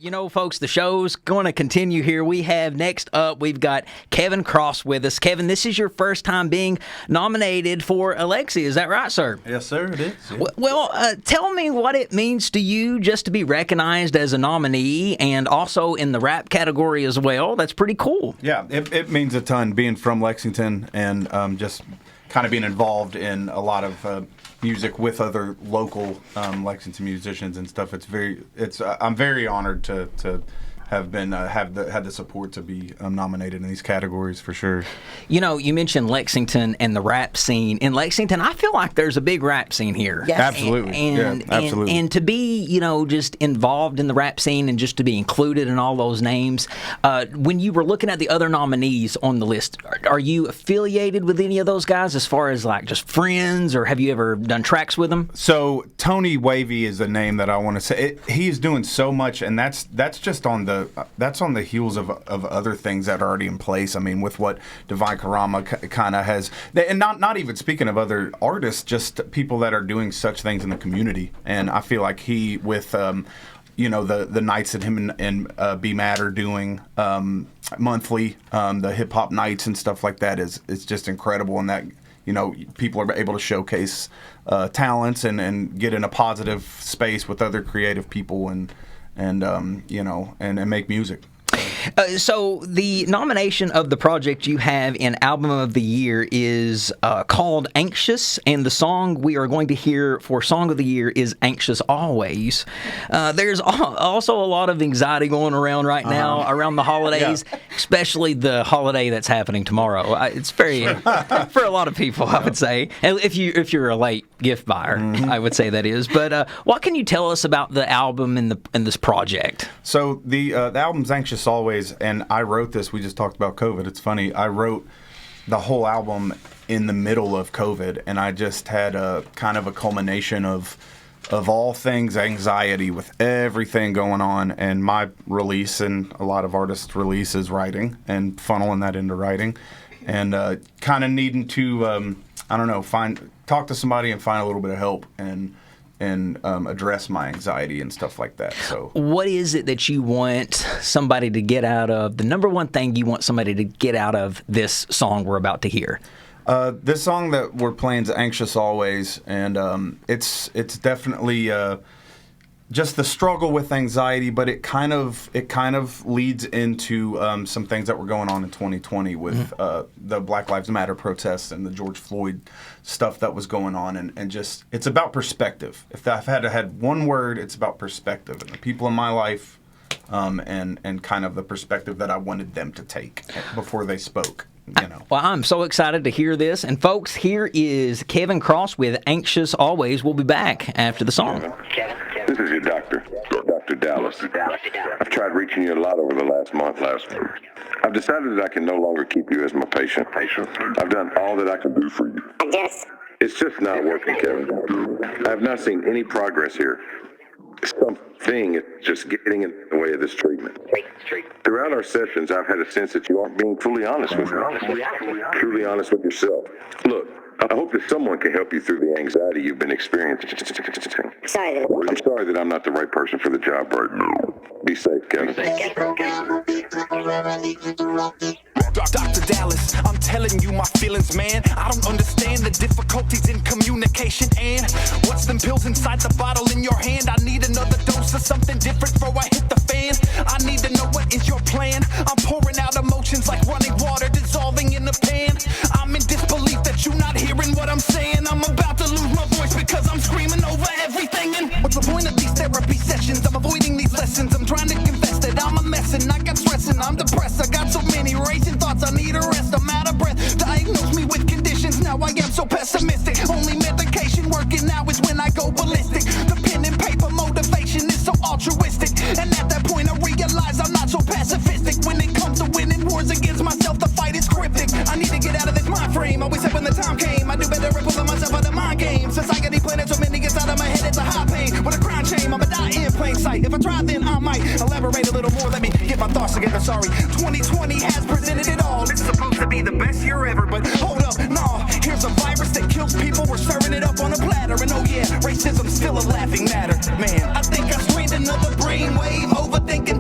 You know, folks, the show's going to continue here. We have next up, we've got Kevin Kross with us. Kevin, this is your first time being nominated for a Lexi. Is that right, sir? Yes, sir, it is. Yeah. Well, tell me what it means to you just to be recognized as a nominee and also in the rap category as well. That's pretty cool. Yeah, it means a ton being from Lexington and just kind of being involved in a lot of music with other local Lexington musicians and stuff. I'm very honored to have been had the support to be nominated in these categories for sure. You know, you mentioned Lexington and the rap scene. In Lexington, I feel like there's a big rap scene here. Yes. Absolutely. Absolutely. And to be, you know, just involved in the rap scene and just to be included in all those names, when you were looking at the other nominees on the list, are you affiliated with any of those guys as far as like just friends, or have you ever done tracks with them? So Tony Wavy is the name that I want to say. He's doing so much, and that's just on the heels of other things that are already in place. I mean, with what Divine Karama kind of has, and not even speaking of other artists, just people that are doing such things in the community. And I feel like he, with you know, the nights that him and B Matt are doing monthly, the hip hop nights and stuff like that is just incredible. And that, you know, people are able to showcase talents and get in a positive space with other creative people and you know, and make music. So the nomination of the project you have in Album of the Year is called Anxious, and the song we are going to hear for Song of the Year is Anxious Always. There's also a lot of anxiety going around right now around the holidays, especially the holiday that's happening tomorrow. It's very, for a lot of people, I would say. And if you're a late gift buyer, I would say that is. But what can you tell us about the album and this project? So the album's Anxious Always, and I wrote this. We just talked about COVID. It's funny. I wrote the whole album in the middle of COVID, and I just had a kind of a culmination of all things anxiety with everything going on, and my release and a lot of artists' release is writing and funneling that into writing, and kind of needing to I don't know, talk to somebody and find a little bit of help and address my anxiety and stuff like that. So, what is it that you want somebody to get out of, the number one thing you want somebody to get out of this song we're about to hear? This song that we're playing is Anxious Always, and it's definitely just the struggle with anxiety, but it kind of leads into some things that were going on in 2020 with the Black Lives Matter protests and the George Floyd stuff that was going on, and just it's about perspective. If I've had one word, it's about perspective and the people in my life, and kind of the perspective that I wanted them to take before they spoke. You know. Well, I'm so excited to hear this. And folks, here is Kevin Kross with Anxious Always. We'll be back after the song. This is your doctor, Dr. Dallas. I've tried reaching you a lot over the last month. I've decided that I can no longer keep you as my patient. I've done all that I can do for you. It's just not working, Kevin. I have not seen any progress here. Something is just getting in the way of this treatment. Throughout our sessions, I've had a sense that you aren't being fully honest with me. Truly honest with yourself. Look, I hope that someone can help you through the anxiety you've been experiencing. I'm sorry that I'm not the right person for the job right now. Be safe, Kevin. Dr. Dallas, I'm telling you my feelings, man. I don't understand the difficulties in communication. And what's them pills inside the bottle in your hand? I need another dose of something different before I hit the fan. I need to know what is your plan. I'm pouring out emotions like running water dissolving in the pan. I'm in disbelief that you're not hearing what I'm saying. I'm about to lose my voice because I'm screaming over everything. And what's the point of these therapy sessions? I'm avoiding these lessons. I'm trying to confess that I'm a mess and I got stressing. I'm depressed. I got so many racing thoughts. I need a rest. I'm out of breath. Diagnose me with conditions. Now I am so pessimistic. Only medication working now is when I go ballistic. The pen and paper motivation is so altruistic. And at that point I realize I'm not so pacifistic. When it comes to winning wars against myself, the fight is cryptic. I need to get out of this mind frame. Always said when the time came, I do better at pulling myself out of mind games. Society planning so many gets out of my head, it's a high pain. With a crown chain, I'ma die in plain sight. If I try, then I might elaborate a little more. Let me get my thoughts together. Sorry, 2020 has presented it all. It's supposed to be the best year ever, but hold up, nah. Here's a virus that kills people. We're serving it up on a platter, and oh yeah, racism's still a laughing matter. Man, I think I strained another brainwave, overthinking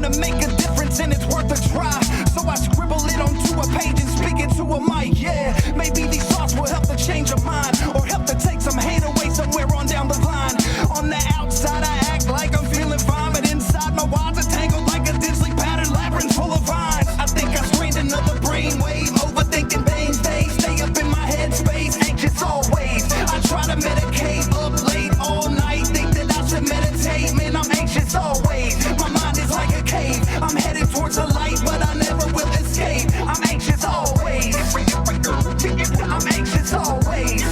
wanna make a difference and it's worth a try. So I scribble it onto a page and speak it to a mic. Yeah, maybe these thoughts will help to change your mind or help to take some hate away somewhere on down the line. On the outside I act like I'm feeling fine, but inside my wands are tangled like a densely patterned labyrinth full of vines. I think I strained another brainwave, overthinking things, they stay up in my headspace, anxious always. I try to medicate up late all night, think that I should meditate, man, I'm anxious always. My mind is like a cave, I'm headed towards the light, but I never will escape. I'm anxious always. I'm anxious always.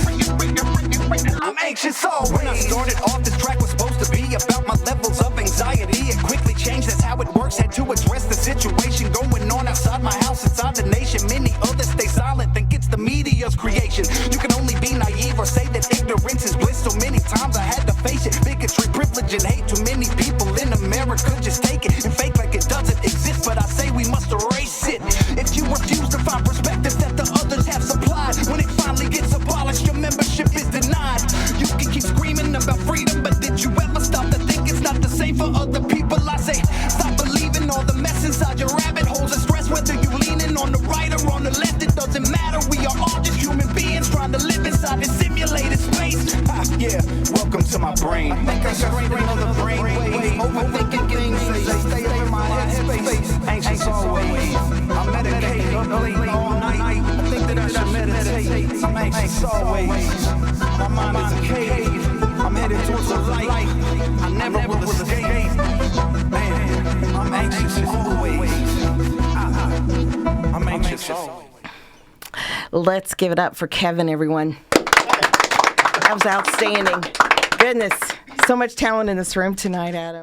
I'm anxious always. When I started off, this track was supposed to be about my levels of anxiety. It quickly changed, that's how it works. Had to address the situation going on outside my house, inside the nation. Many others stay silent, think it's the media's creation. You can only be naive or say that ignorance is bliss. So many times I had to face it. Bigotry, privilege, and hate. Too many people in America just take it and fake like it doesn't exist. But I say we must erase it. If you refuse to find perspective that the others have supplied, when it finally gets abolished, your membership is denied. You can keep screaming about freedom, but did you ever stop to think it's not the same for other people? I say, stop believing all the mess inside your rabbit holes of stress. Whether you leaning on the right or on the left, it doesn't matter. We are all just human beings trying to live inside this simulated space. Yeah, welcome to my brain. I think I strained another brain wave, overthinking things, they stay up in my headspace, anxious always. I medicate up late all night, I think that I should meditate. I'm anxious always. My mind is a cave, I'm headed towards the light, I never will escape. Man, I'm anxious always. I'm anxious always. Let's give it up for Kevin, everyone. That was outstanding. Goodness, so much talent in this room tonight, Adam.